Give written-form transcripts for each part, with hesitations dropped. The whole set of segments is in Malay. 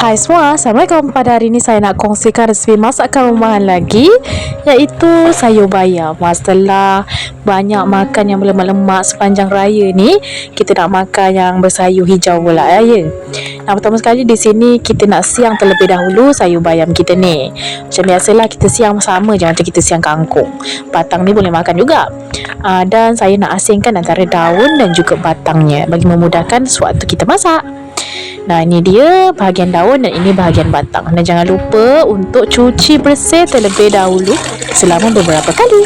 Hai semua, Assalamualaikum. Pada hari ini saya nak kongsikan resipi masakan rumahan lagi, iaitu sayur bayam. Setelah banyak makan yang berlemak-lemak sepanjang raya ni, kita nak makan yang bersayur hijau pula ya. Nah, pertama sekali di sini kita nak siang terlebih dahulu sayur bayam kita ni. Macam biasalah kita siang sama je macam kita siang kangkung. Batang ni boleh makan juga. Dan saya nak asingkan antara daun dan juga batangnya bagi memudahkan sewaktu kita masak. Nah, ini dia bahagian daun dan ini bahagian batang. Dan jangan lupa untuk cuci bersih terlebih dahulu selama beberapa kali.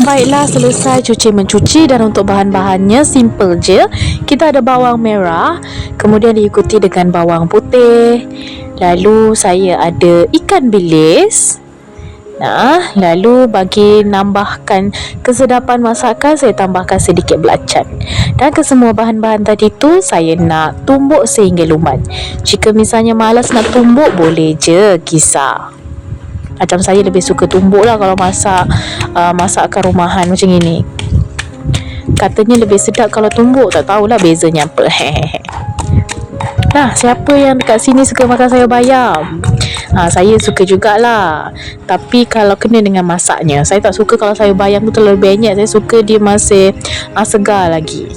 Baiklah, selesai mencuci dan untuk bahan-bahannya simple je. Kita ada bawang merah, kemudian diikuti dengan bawang putih. Lalu saya ada ikan bilis. Nah, lalu bagi nambahkan kesedapan masakan, saya tambahkan sedikit belacan. Dan kesemua bahan-bahan tadi tu saya nak tumbuk sehingga lumat. Jika misalnya malas nak tumbuk, boleh je kisar. Macam saya lebih suka tumbuk lah kalau masak masakan rumahan macam ini. Katanya lebih sedap kalau tumbuk, tak tahulah bezanya apa. Nah, siapa yang dekat sini suka makan sayur bayam? Saya suka jugalah. Tapi kalau kena dengan masaknya, saya tak suka kalau sayur bayam tu terlalu banyak. Saya suka dia masih segar lagi.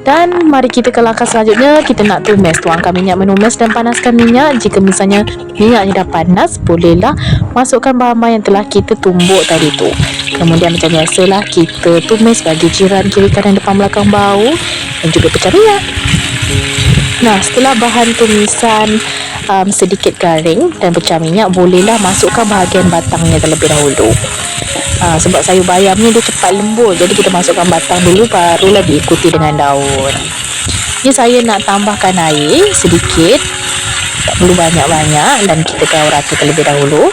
Dan mari kita ke langkah selanjutnya. Kita nak tumis. Tuangkan minyak menumis dan panaskan minyak. Jika misalnya minyaknya dah panas, bolehlah masukkan bahan-bahan yang telah kita tumbuk tadi tu. Kemudian macam biasalah kita tumis bagi jiran kiri kanan depan belakang bau dan juga pecah minyak. Nah, setelah bahan tumisan sedikit garing dan pecah minyak, bolehlah masukkan bahagian batangnya terlebih dahulu. Sebab sayur bayam ni dia cepat lembut, jadi kita masukkan batang dulu, barulah diikuti dengan daun. Ni saya nak tambahkan air sedikit, tak perlu banyak-banyak, dan kita gaul rata terlebih dahulu.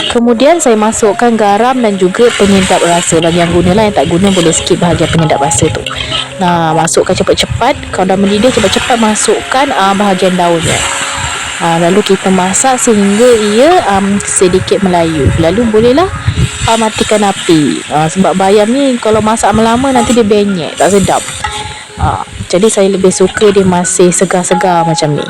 Kemudian saya masukkan garam dan juga penyedap rasa. Bagi yang gunalah, yang tak guna boleh skip bahagian penyedap rasa tu. Nah, masukkan cepat-cepat. Kalau dah mendidih, cepat-cepat masukkan bahagian daunnya. Lalu kita masak sehingga ia sedikit melayu. Lalu bolehlah matikan api. Sebab bayam ni kalau masak lama nanti dia benyek, tak sedap. Jadi saya lebih suka dia masih segar-segar macam ni.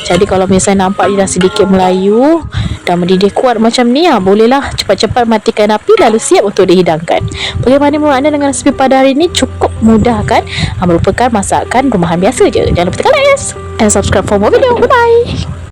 Jadi kalau misalnya nampak dia dah sedikit melayu dan mendidih kuat macam ni, bolehlah cepat-cepat matikan api lalu siap untuk dihidangkan. Bagaimana menurut anda dengan resipi pada hari ini? Cukup mudah kan? Merupakan masakan rumahan biasa je. Jangan lupa tekan like and subscribe for more video. Bye bye.